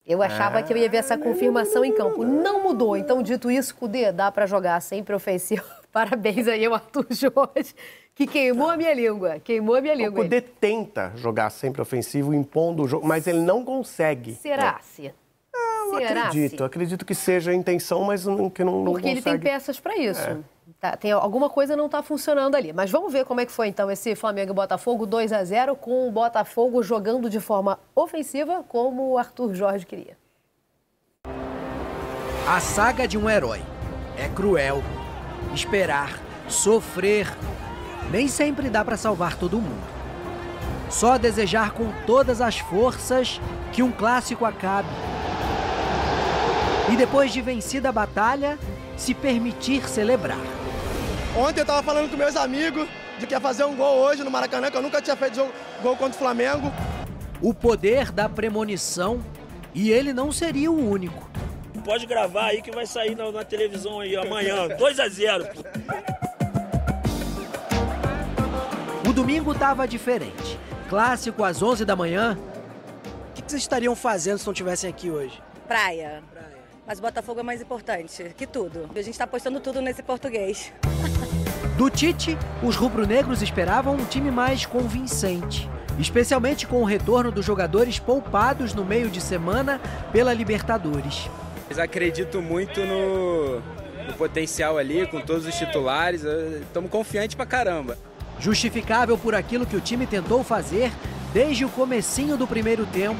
Eu achava que eu ia ver essa confirmação em campo. Não mudou. Então, dito isso, Cudê, dá para jogar sempre ofensivo. Parabéns aí ao Arthur Jorge, que queimou a minha língua. Queimou a minha língua. O Cudê tenta jogar sempre ofensivo, impondo o jogo, mas ele não consegue. Será-se? Acredito que seja a intenção, mas que não consegue. Porque ele tem peças para isso. Tem alguma coisa não está funcionando ali. Mas vamos ver como é que foi, então, esse Flamengo e Botafogo 2-0, com o Botafogo jogando de forma ofensiva, como o Arthur Jorge queria. A saga de um herói é cruel. Esperar, sofrer, nem sempre dá para salvar todo mundo. Só desejar com todas as forças que um clássico acabe. E depois de vencida a batalha, se permitir celebrar. Ontem eu estava falando com meus amigos de que ia fazer um gol hoje no Maracanã, que eu nunca tinha feito gol contra o Flamengo. O poder da premonição, e ele não seria o único. Pode gravar aí que vai sair na televisão aí amanhã, 2-0. O domingo estava diferente. Clássico às 11 da manhã. O que vocês estariam fazendo se não estivessem aqui hoje? Praia. Mas o Botafogo é mais importante que tudo. A gente está apostando tudo nesse português. Do Tite, os rubro-negros esperavam um time mais convincente. Especialmente com o retorno dos jogadores poupados no meio de semana pela Libertadores. Eu acredito muito no potencial ali, com todos os titulares. Estamos confiantes pra caramba. Justificável por aquilo que o time tentou fazer desde o comecinho do primeiro tempo.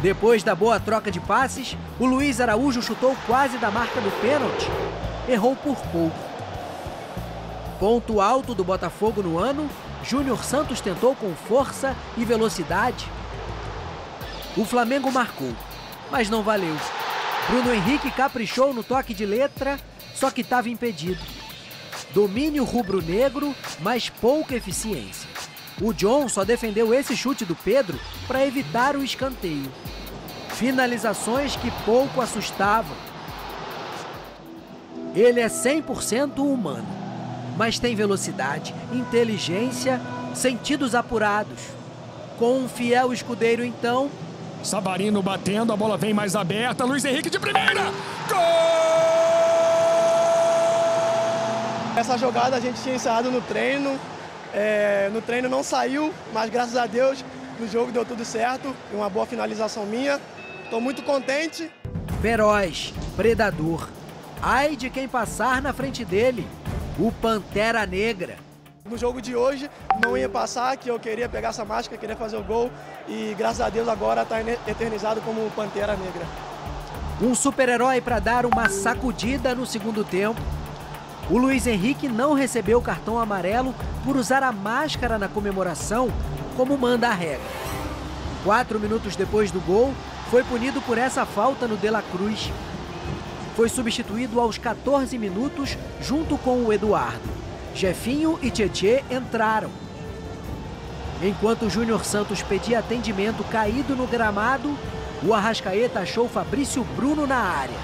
Depois da boa troca de passes, o Luiz Araújo chutou quase da marca do pênalti. Errou por pouco. Ponto alto do Botafogo no ano, Júnior Santos tentou com força e velocidade. O Flamengo marcou, mas não valeu. Bruno Henrique caprichou no toque de letra, só que estava impedido. Domínio rubro-negro, mas pouca eficiência. O John só defendeu esse chute do Pedro para evitar o escanteio. Finalizações que pouco assustavam. Ele é 100% humano, mas tem velocidade, inteligência, sentidos apurados. Com um fiel escudeiro, então... Savarino batendo, a bola vem mais aberta, Luiz Henrique de primeira! Gol! Essa jogada a gente tinha ensaiado no treino. No treino não saiu, mas graças a Deus no jogo deu tudo certo. Uma boa finalização minha. Estou muito contente. Feroz, predador. Ai de quem passar na frente dele. O Pantera Negra. No jogo de hoje não ia passar, que eu queria pegar essa máscara, queria fazer o gol. E graças a Deus agora está eternizado como Pantera Negra. Um super-herói para dar uma sacudida no segundo tempo. O Luiz Henrique não recebeu o cartão amarelo por usar a máscara na comemoração, como manda a regra. 4 minutos depois do gol, foi punido por essa falta no De La Cruz. Foi substituído aos 14 minutos junto com o Eduardo. Jefinho e Tietê entraram. Enquanto o Júnior Santos pedia atendimento caído no gramado, o Arrascaeta achou Fabrício Bruno na área.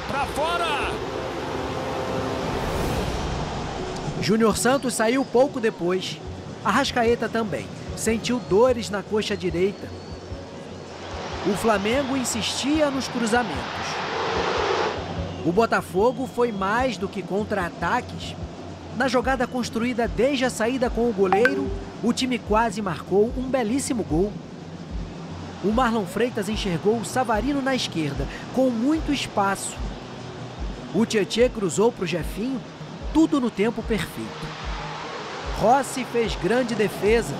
Pra fora! Júnior Santos saiu pouco depois. Arrascaeta também. Sentiu dores na coxa direita. O Flamengo insistia nos cruzamentos. O Botafogo foi mais do que contra-ataques. Na jogada construída desde a saída com o goleiro, o time quase marcou um belíssimo gol. O Marlon Freitas enxergou o Savarino na esquerda, com muito espaço. O Tietê cruzou para o Jefinho, tudo no tempo perfeito. Rossi fez grande defesa.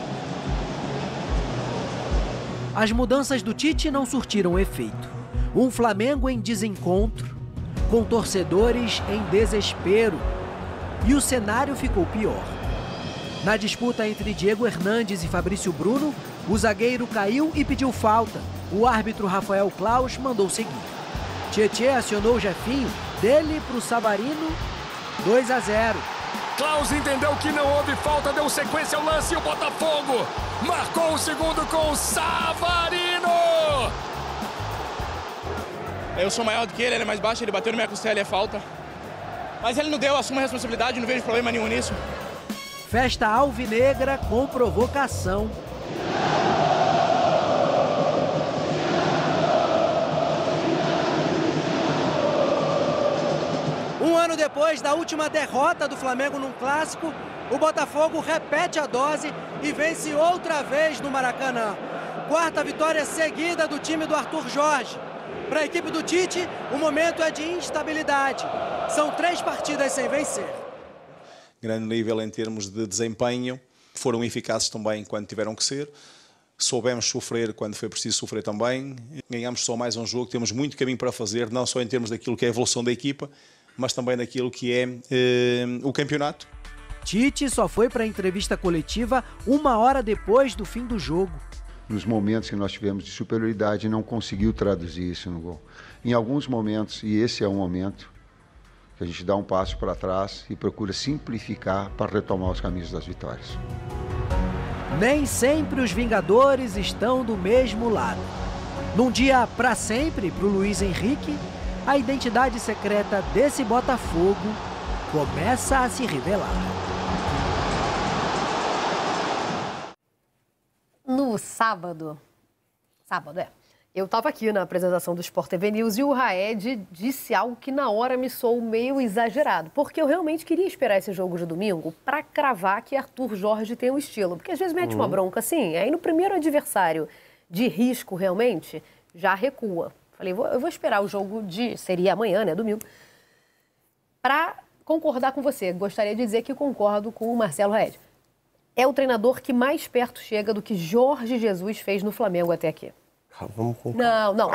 As mudanças do Tite não surtiram efeito. Um Flamengo em desencontro, com torcedores em desespero. E o cenário ficou pior. Na disputa entre Diego Hernandes e Fabrício Bruno, o zagueiro caiu e pediu falta. O árbitro Rafael Claus mandou seguir. Tietê acionou o Jefinho, dele para o Savarino, 2-0. Claus entendeu que não houve falta, deu sequência ao lance e o Botafogo marcou o segundo com o Savarino. Eu sou maior do que ele é mais baixo, ele bateu na minha costela e é falta. Mas ele não deu, assume a responsabilidade, não vejo problema nenhum nisso. Festa alvinegra com provocação. depois da última derrota do Flamengo num clássico, o Botafogo repete a dose e vence outra vez no Maracanã. Quarta vitória seguida do time do Arthur Jorge. Para a equipe do Tite, o momento é de instabilidade. São 3 partidas sem vencer. Grande nível em termos de desempenho. Foram eficazes também quando tiveram que ser. Soubemos sofrer quando foi preciso sofrer também. Ganhamos só mais um jogo. Temos muito caminho para fazer, não só em termos daquilo que é a evolução da equipa, mas também daquilo que é o campeonato. Tite só foi para a entrevista coletiva 1 hora depois do fim do jogo. Nos momentos que nós tivemos de superioridade, não conseguiu traduzir isso no gol. Em alguns momentos, e esse é um momento, que a gente dá um passo para trás e procura simplificar para retomar os caminhos das vitórias. Nem sempre os Vingadores estão do mesmo lado. Num dia para sempre para o Luiz Henrique, a identidade secreta desse Botafogo começa a se revelar. No sábado, eu estava aqui na apresentação do Sport TV News e o Raed disse algo que na hora me soou meio exagerado, porque eu realmente queria esperar esse jogo de domingo para cravar que Arthur Jorge tem um estilo, porque às vezes mete uma bronca assim, aí no primeiro adversário de risco realmente, já recua. Falei, eu vou esperar o jogo seria amanhã, né, domingo, para concordar com você. Gostaria de dizer que concordo com o Marcelo Raed. É o treinador que mais perto chega do que Jorge Jesus fez no Flamengo até aqui. Vamos com calma.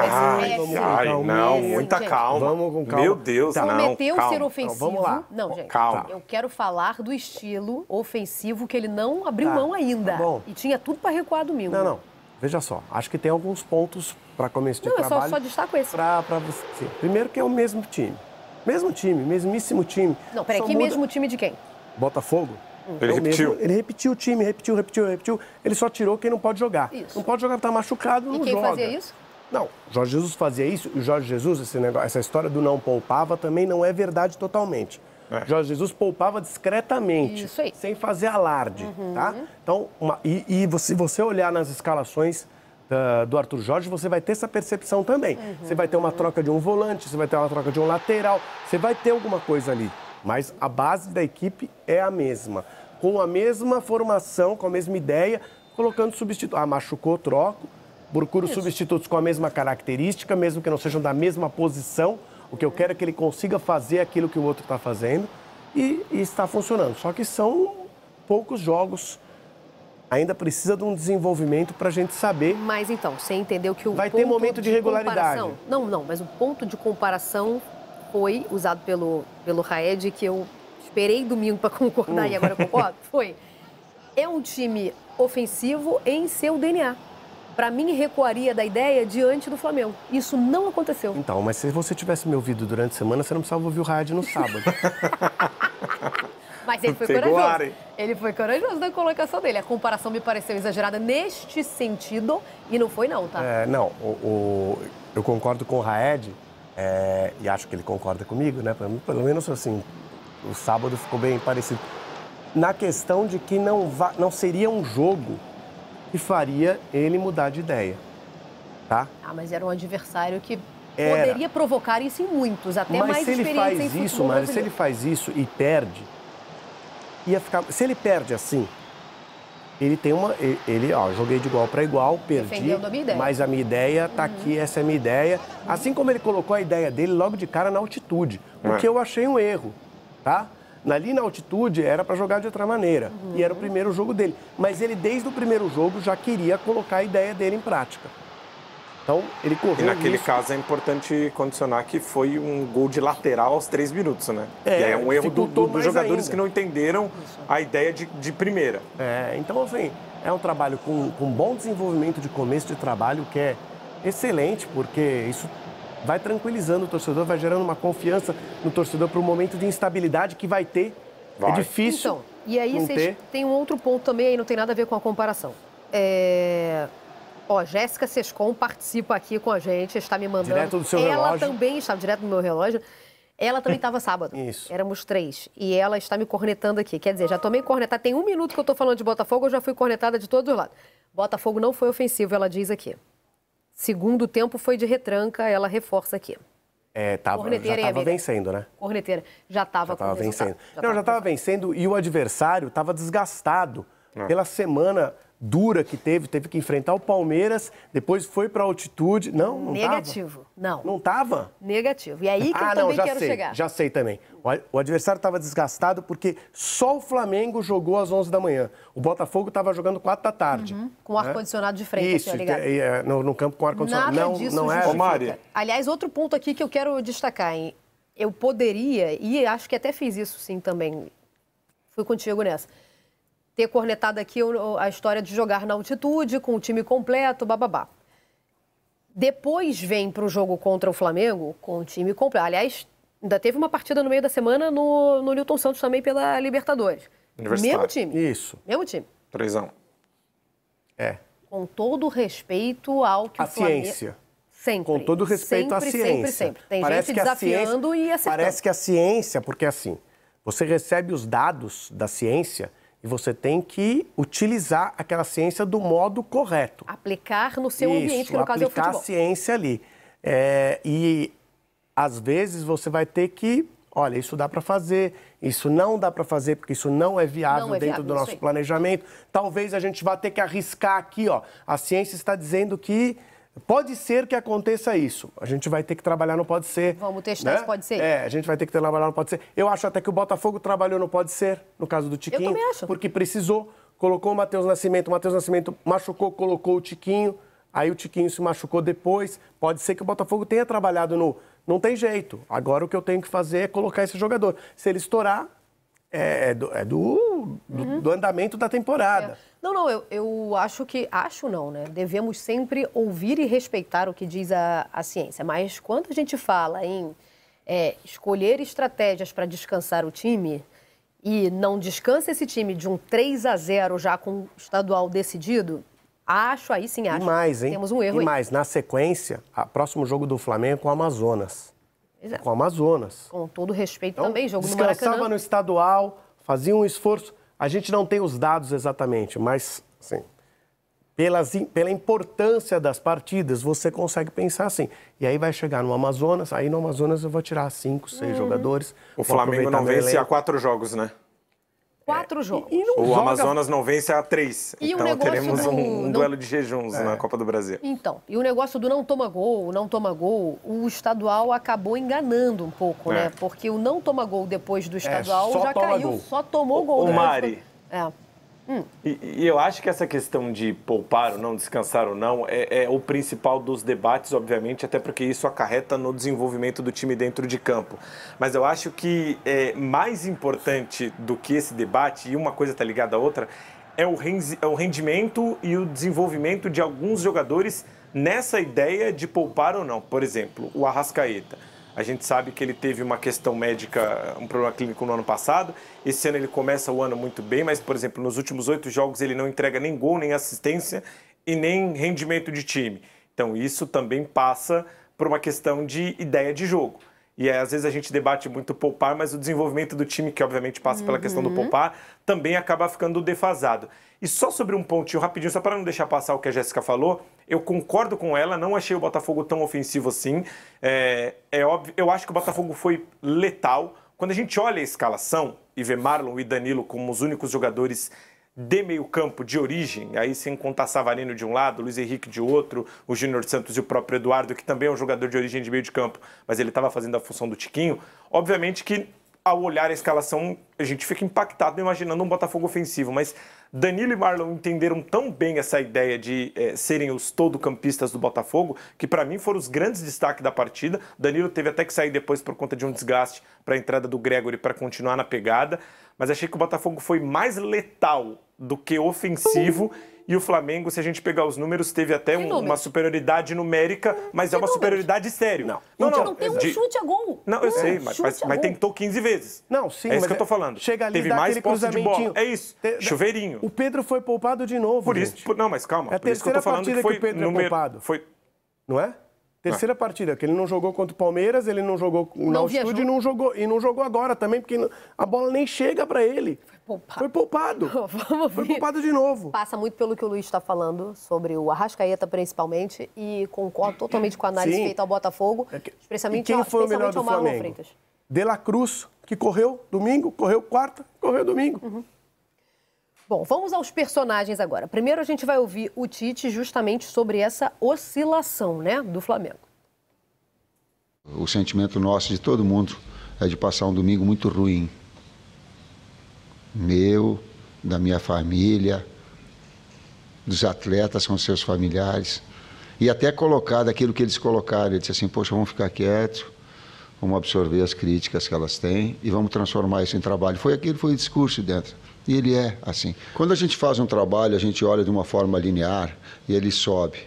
Muita calma. Vamos com calma. Meu Deus, não. Prometeu ser ofensivo. Então, vamos lá. Não, gente. Calma. Eu quero falar do estilo ofensivo que ele não abriu mão ainda. Tá bom. E tinha tudo para recuar domingo. Não. Veja só, acho que tem alguns pontos para começo de trabalho. Não, eu só destaco esse. Sim. Primeiro que é o mesmo time. Mesmíssimo time. Não, peraí, que mesmo time de quem? Botafogo. Ele repetiu. Ele repetiu o time, repetiu. Ele só tirou quem não pode jogar. Isso. Não pode jogar, tá machucado, não joga. E quem fazia isso? Não, Jorge Jesus fazia isso, e o Jorge Jesus, essa história do não poupava também não é verdade totalmente. Jorge Jesus poupava discretamente, isso aí, sem fazer alarde, tá? Então, se você olhar nas escalações do Arthur Jorge, você vai ter essa percepção também. Você vai ter uma troca de um volante, você vai ter uma troca de um lateral, você vai ter alguma coisa ali. Mas a base da equipe é a mesma. Com a mesma formação, com a mesma ideia, colocando substitutos. Machucou, troco. Procuro substitutos com a mesma característica, mesmo que não sejam da mesma posição. O que eu quero é que ele consiga fazer aquilo que o outro está fazendo. E está funcionando. Só que são poucos jogos. Ainda precisa de um desenvolvimento para a gente saber. Mas então, você entendeu que o vai ter momento de regularidade. Não, mas o ponto de comparação foi usado pelo Raed, que eu esperei domingo para concordar e agora eu concordo, é um time ofensivo em seu DNA. Para mim, recuaria da ideia diante do Flamengo. Isso não aconteceu. Então, mas se você tivesse me ouvido durante a semana, você não precisava ouvir o Raed no sábado. Mas ele foi corajoso. Ele foi corajoso na colocação dele. A comparação me pareceu exagerada neste sentido e não foi não, tá? Eu concordo com o Raed. E acho que ele concorda comigo, né? Pelo menos assim, o sábado ficou bem parecido. Na questão de que não seria um jogo que faria ele mudar de ideia, tá? Mas era um adversário que poderia provocar isso em muitos, até mais experientes em futebol brasileiro. Mas se ele faz isso e perde, ia ficar... Se ele perde assim, ele tem uma... joguei de igual para igual, perdi, a minha ideia. Mas a minha ideia tá aqui, essa é a minha ideia. Assim como ele colocou a ideia dele logo de cara na altitude, o que eu achei um erro, tá? Ali na altitude era para jogar de outra maneira, e era o primeiro jogo dele. Mas ele, desde o primeiro jogo, já queria colocar a ideia dele em prática. Então, ele correu. E naquele caso é importante condicionar que foi um gol de lateral aos 3 minutos, né? E é um erro dos jogadores que não entenderam a ideia de primeira. Então, assim, é um trabalho com bom desenvolvimento de começo de trabalho, que é excelente, porque isso vai tranquilizando o torcedor, vai gerando uma confiança no torcedor para o momento de instabilidade que vai ter. É difícil. Então, e aí vocês têm um outro ponto também, aí não tem nada a ver com a comparação. Jéssica Sescon participa aqui com a gente, está me mandando. Direto do seu relógio. Ela também estava direto do meu relógio. Ela também estava sábado. Isso. Éramos 3. E ela está me cornetando aqui. Quer dizer, já tomei cornetada. Tem 1 minuto que eu estou falando de Botafogo, eu já fui cornetada de todos os lados. Botafogo não foi ofensivo, ela diz aqui. Segundo tempo foi de retranca, ela reforça aqui. já estava vencendo, né? Corneteira. Já estava vencendo. Já estava vencendo e o adversário estava desgastado pela semana dura que teve que enfrentar o Palmeiras, depois foi para altitude. Não negativo. Tava. Não estava? Negativo. E aí que eu também quero chegar. Já sei também. O adversário estava desgastado porque só o Flamengo jogou às 11 da manhã. O Botafogo estava jogando 4 da tarde. Com ar-condicionado de frente. Isso, no campo com ar-condicionado. Não é. Mari. Aliás, outro ponto aqui que eu quero destacar, hein? Eu poderia, e acho que até fiz isso sim também, fui contigo nessa, ter cornetado aqui a história de jogar na altitude, com o time completo, bababá. Depois vem para o jogo contra o Flamengo com o time completo. Aliás, ainda teve uma partida no meio da semana no Newton Santos também pela Libertadores. Mesmo time. Isso. Mesmo time. 3-1. Com todo respeito ao que o Flamengo... A ciência. Sempre. Com todo respeito à ciência. Sempre. Tem gente desafiando e acertando. Parece que a ciência, porque assim, você recebe os dados da ciência e você tem que utilizar aquela ciência do modo correto. Aplicar no seu ambiente, que no caso é o futebol. Aplicar a ciência ali. E, às vezes, você vai ter que... Olha, isso dá para fazer, isso não dá para fazer, porque isso não é viável dentro do nosso planejamento. Talvez a gente vá ter que arriscar aqui, ó. A ciência está dizendo que pode ser que aconteça isso. A gente vai ter que trabalhar no pode ser. Vamos testar se pode ser. A gente vai ter que trabalhar no pode ser. Eu acho até que o Botafogo trabalhou no pode ser, no caso do Tiquinho. Eu também acho. Porque precisou, colocou o Matheus Nascimento machucou, colocou o Tiquinho, aí o Tiquinho se machucou depois. Pode ser que o Botafogo tenha trabalhado no... Não tem jeito. Agora o que eu tenho que fazer é colocar esse jogador. Se ele estourar, do andamento da temporada. Não, eu acho que... Acho não, né? Devemos sempre ouvir e respeitar o que diz a ciência. Mas quando a gente fala em escolher estratégias para descansar o time e não descansa esse time de um 3-0 já com o estadual decidido, acho. E mais, hein? Temos um erro aí. Mais, na sequência, o próximo jogo do Flamengo é com o Amazonas. Exato. Com o Amazonas. Com todo respeito então, também, jogo no Maracanã. Descansava no estadual, fazia um esforço. A gente não tem os dados exatamente, mas, assim, pela importância das partidas, você consegue pensar assim. E aí vai chegar no Amazonas, aí no Amazonas eu vou tirar 5, 6 jogadores. O Flamengo não vence há 4 jogos, né? 4 jogos. O Amazonas não vence há 3. Então teremos um duelo de jejuns na Copa do Brasil. Então, e o negócio do não toma gol, o estadual acabou enganando um pouco, né? Porque o não toma gol depois do estadual já caiu, só tomou gol. O Mari. E eu acho que essa questão de poupar ou não, descansar ou não, é o principal dos debates, obviamente, até porque isso acarreta no desenvolvimento do time dentro de campo. Mas eu acho que mais importante do que esse debate, e uma coisa está ligada à outra, é o rendimento e o desenvolvimento de alguns jogadores nessa ideia de poupar ou não. Por exemplo, o Arrascaeta. A gente sabe que ele teve uma questão médica, um problema clínico no ano passado. Esse ano ele começa o ano muito bem, mas, por exemplo, nos últimos 8 jogos ele não entrega nem gol, nem assistência e nem rendimento de time. Então isso também passa por uma questão de ideia de jogo. E às vezes a gente debate muito poupar, mas o desenvolvimento do time, que obviamente passa pela questão do poupar, também acaba ficando defasado. E só sobre um pontinho rapidinho, só para não deixar passar o que a Jéssica falou, eu concordo com ela, não achei o Botafogo tão ofensivo assim. É óbvio, eu acho que o Botafogo foi letal. Quando a gente olha a escalação e vê Marlon e Danilo como os únicos jogadores de meio campo de origem, aí sem contar Savarino de um lado, Luiz Henrique de outro, o Júnior Santos e o próprio Eduardo, que também é um jogador de origem de meio de campo, mas ele estava fazendo a função do Tiquinho, obviamente que ao olhar a escalação a gente fica impactado imaginando um Botafogo ofensivo, mas Danilo e Marlon entenderam tão bem essa ideia de serem os todo-campistas do Botafogo, que para mim foram os grandes destaques da partida. Danilo teve até que sair depois por conta de um desgaste para a entrada do Gregory para continuar na pegada, mas achei que o Botafogo foi mais letal do que ofensivo. E o Flamengo, se a gente pegar os números, teve até uma superioridade numérica, mas é uma superioridade sério. Não tem um chute a gol. Não, eu sei, mas tentou 15 vezes. Não, sim, é isso que eu tô falando. Chega ali, teve mais posse de bola. É isso, chuveirinho. O Pedro foi poupado de novo, Por isso, não, mas calma. É a terceira partida que o Pedro é poupado. Foi... Não é? Terceira partida, que ele não jogou contra o Palmeiras, ele não jogou na altitude e não jogou agora também, porque a bola nem chega para ele. Foi poupado. Foi poupado de novo. Passa muito pelo que o Luiz está falando sobre o Arrascaeta, principalmente, e concordo totalmente com a análise feita ao Botafogo, especialmente quem foi o melhor do Flamengo? De La Cruz, que correu domingo, correu quarta, correu domingo. Bom, vamos aos personagens agora. Primeiro a gente vai ouvir o Tite justamente sobre essa oscilação, né, do Flamengo. O sentimento nosso, de todo mundo, é de passar um domingo muito ruim. Meu, da minha família, dos atletas com seus familiares. E até colocar daquilo que eles colocaram. Ele disse assim, poxa, vamos ficar quietos, vamos absorver as críticas que elas têm e vamos transformar isso em trabalho. Foi o discurso dentro. E ele é assim. Quando a gente faz um trabalho, a gente olha de uma forma linear e ele sobe.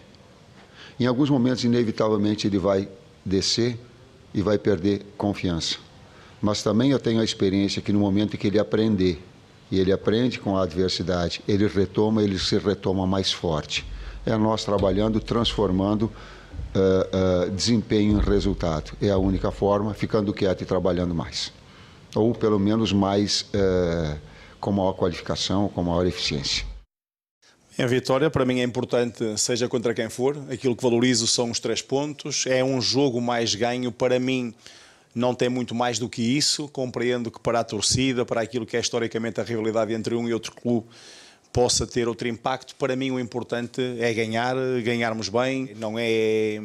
Em alguns momentos, inevitavelmente, ele vai descer e vai perder confiança. Mas também eu tenho a experiência que no momento em que ele aprender, e ele aprende com a adversidade, ele se retoma mais forte. É nós trabalhando, transformando desempenho em resultado. É a única forma, ficando quieto e trabalhando mais. Ou pelo menos mais... com maior qualificação, com maior eficiência. A vitória para mim é importante, seja contra quem for. Aquilo que valorizo são os 3 pontos. É um jogo mais ganho. Para mim não tem muito mais do que isso. Compreendo que para a torcida, para aquilo que é historicamente a rivalidade entre um e outro clube, possa ter outro impacto. Para mim o importante é ganharmos bem. Não é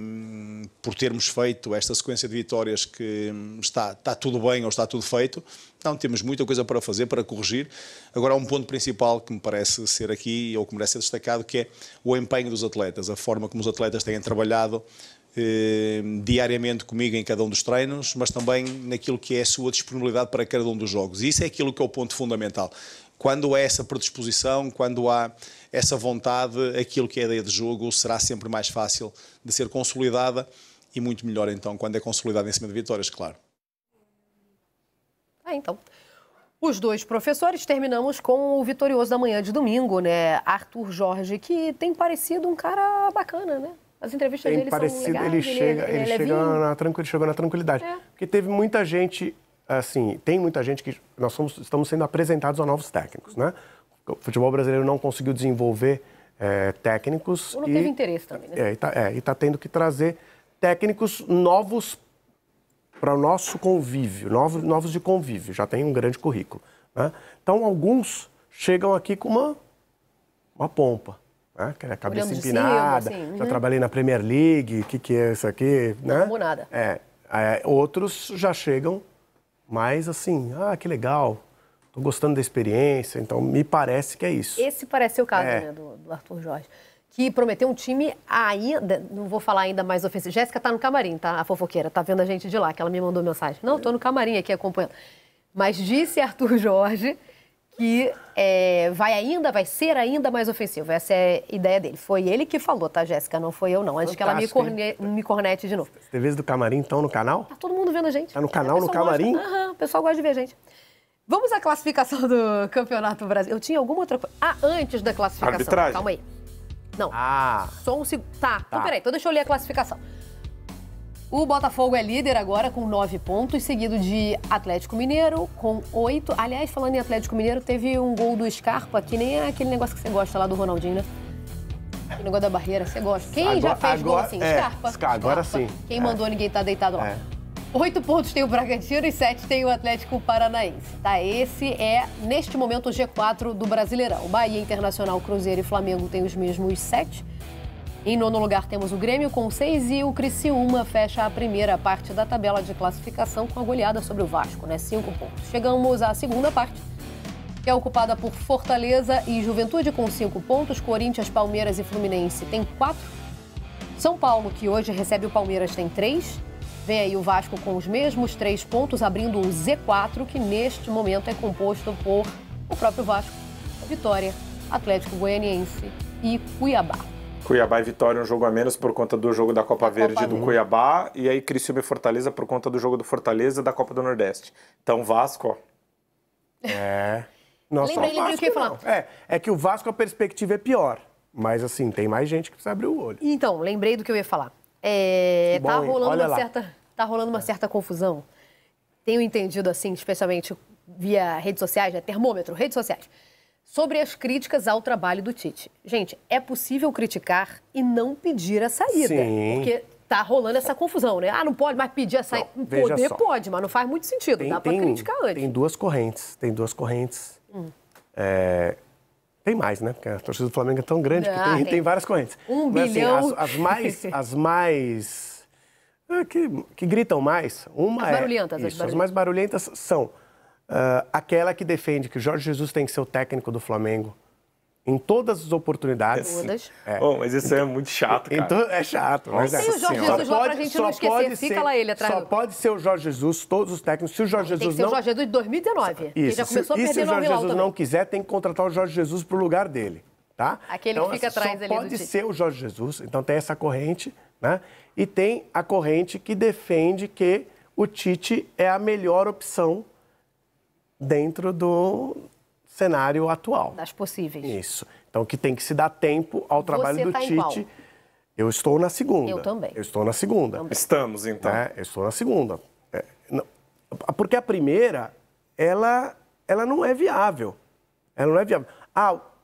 por termos feito esta sequência de vitórias que está tudo bem ou está tudo feito. Não, temos muita coisa para fazer, para corrigir. Agora há um ponto principal que me parece ser aqui, ou que merece ser destacado, que é o empenho dos atletas, a forma como os atletas têm trabalhado diariamente comigo em cada um dos treinos, mas também naquilo que é a sua disponibilidade para cada um dos jogos. E isso é aquilo que é o ponto fundamental. Quando há essa predisposição, quando há essa vontade, aquilo que é a ideia de jogo será sempre mais fácil de ser consolidada e muito melhor então quando é consolidada em cima de vitórias, claro. Então, os 2 professores, terminamos com o vitorioso da manhã de domingo, né? Arthur Jorge, que tem parecido um cara bacana, né? As entrevistas dele são legais. Ele chegou na tranquilidade. Porque teve muita gente... Assim, tem muita gente que estamos sendo apresentados a novos técnicos, né? O futebol brasileiro não conseguiu desenvolver técnicos. Ou não teve interesse também, né? E está tendo que trazer técnicos novos para o nosso convívio, novos de convívio. Já tem um grande currículo, né? Então, alguns chegam aqui com uma pompa, né? Que é a cabeça empinada, assim, já trabalhei na Premier League, o que é isso aqui, né? Não como nada. Outros já chegam mais assim, que legal, tô gostando da experiência, então me parece que é isso. Esse parece ser o caso, né, do Arthur Jorge, que prometeu um time ainda, não vou falar ainda mais ofensivo. Jéssica tá no camarim, tá? A fofoqueira, tá vendo a gente de lá, que ela me mandou mensagem. Não, tô no camarim aqui acompanhando. Mas disse Arthur Jorge que vai ser ainda mais ofensivo. Essa é a ideia dele. Foi ele que falou, tá, Jéssica? Não foi eu, não. Antes que ela me cornete de novo. As TVs do camarim estão no canal? Tá todo mundo vendo a gente. Tá no canal, no camarim? O pessoal gosta de ver a gente. Vamos à classificação do Campeonato Brasileiro. Eu tinha alguma outra coisa? Antes da classificação. Arbitragem. Calma aí. Não. Só um segundo. Tá. Então peraí, então deixa eu ler a classificação. O Botafogo é líder agora com 9 pontos, seguido de Atlético Mineiro com 8. Aliás, falando em Atlético Mineiro, teve um gol do Scarpa, que nem é aquele negócio que você gosta lá do Ronaldinho, né? O negócio da barreira, você gosta. Quem já fez gol assim? Scarpa. Agora sim. Quem mandou ninguém tá deitado lá. 8 pontos tem o Bragantino e 7 tem o Atlético Paranaense. Tá, esse é, neste momento, o G4 do Brasileirão. Bahia, Internacional, Cruzeiro e Flamengo têm os mesmos 7. Em 9º lugar temos o Grêmio com 6 e o Criciúma fecha a primeira parte da tabela de classificação com a goleada sobre o Vasco, né? 5 pontos. Chegamos à segunda parte, que é ocupada por Fortaleza e Juventude com 5 pontos. Corinthians, Palmeiras e Fluminense tem 4. São Paulo, que hoje recebe o Palmeiras, tem 3. Vem aí o Vasco com os mesmos 3 pontos, abrindo o Z4, que neste momento é composto por o próprio Vasco, Vitória, Atlético Goianiense e Cuiabá. Cuiabá e Vitória um jogo a menos por conta do jogo da Copa Verde do Cuiabá, e aí Criciúma e Fortaleza por conta do jogo do Fortaleza da Copa do Nordeste. Então Vasco, ó. Não, lembrei o que eu ia falar. É que o Vasco a perspectiva é pior, mas assim, tem mais gente que precisa abrir o olho. Então, lembrei do que eu ia falar. Tá rolando uma certa confusão. Tenho entendido, assim, especialmente via redes sociais, né? Termômetro, redes sociais, sobre as críticas ao trabalho do Tite. Gente, é possível criticar e não pedir a saída. Sim. Porque tá rolando essa confusão, né? Ah, não pode mais pedir a saída. Poder pode, mas não faz muito sentido. Dá pra criticar antes. Tem duas correntes. Tem mais, né? Porque a torcida do Flamengo é tão grande que tem várias correntes. 1 Mas, bilhão. Assim, as mais que gritam mais. As barulhentas. As mais barulhentas são aquela que defende que o Jorge Jesus tem que ser o técnico do Flamengo em todas as oportunidades. Todas. Mas isso é muito chato, cara. Então, é chato. Tem o Jorge Jesus lá pra gente não esquecer. Fica lá ele atrás. Só pode ser o Jorge Jesus, todos os técnicos. Se o Jorge Jesus tem que ser o Jorge Jesus de 2019. Isso. Que já começou a perder se o Jorge Jesus também. não quiser, tem que contratar o Jorge Jesus pro lugar dele. Tá? Aquele que fica atrás ali do Tite. Só pode ser o Jorge Jesus. Então tem essa corrente, né? E tem a corrente que defende que o Tite é a melhor opção dentro do cenário atual. Das possíveis. Isso. Então que tem que se dar tempo ao trabalho do Tite. Em qual? Eu estou na segunda. Eu também. Eu estou na segunda. Também. Estamos, então. Eu estou na segunda. Porque a primeira, ela não é viável. Ela não é viável.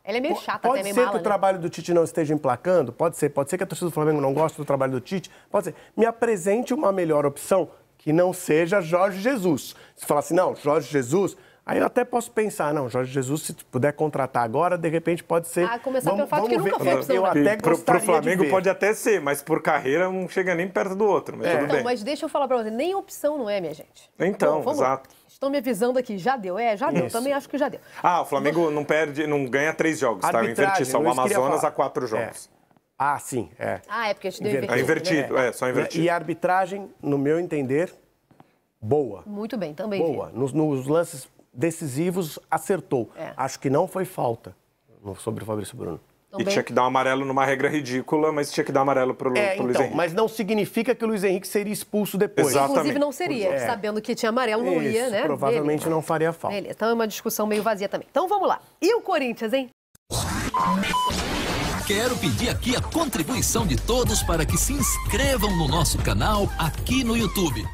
Ela é meio chata, pode até meio ser mala, que o trabalho do Tite não esteja emplacando, pode ser que a torcida do Flamengo não goste do trabalho do Tite, pode ser. Me apresente uma melhor opção que não seja Jorge Jesus. Se falar assim, não, Jorge Jesus, aí eu até posso pensar, não, Jorge Jesus, se puder contratar agora, de repente pode ser... começar pelo fato que nunca foi opção. Eu até gostaria pro Flamengo de ver. pode até ser, mas por carreira não chega nem perto do outro, mas tudo bem. Mas deixa eu falar pra você, nem opção não é, minha gente. Então, exato. Estão me avisando aqui, já deu? Já deu, também acho que já deu. O Flamengo não ganha 3 jogos, tá? Eu inverti, só o Amazonas a 4 jogos. Sim, é. É porque a gente deu invertido. É invertido, só invertido. E a arbitragem, no meu entender, boa. Muito bem, também. Boa. Nos lances decisivos, acertou. Acho que não foi falta sobre o Fabrício Bruno. E tinha que dar um amarelo numa regra ridícula, mas tinha que dar amarelo pro Luiz Henrique. Mas não significa que o Luiz Henrique seria expulso depois. Exatamente. Inclusive não seria, sabendo que tinha amarelo, não ia, né? Provavelmente não faria falta. Beleza, então é uma discussão meio vazia também. Então vamos lá. E o Corinthians, hein? Quero pedir aqui a contribuição de todos para que se inscrevam no nosso canal aqui no YouTube.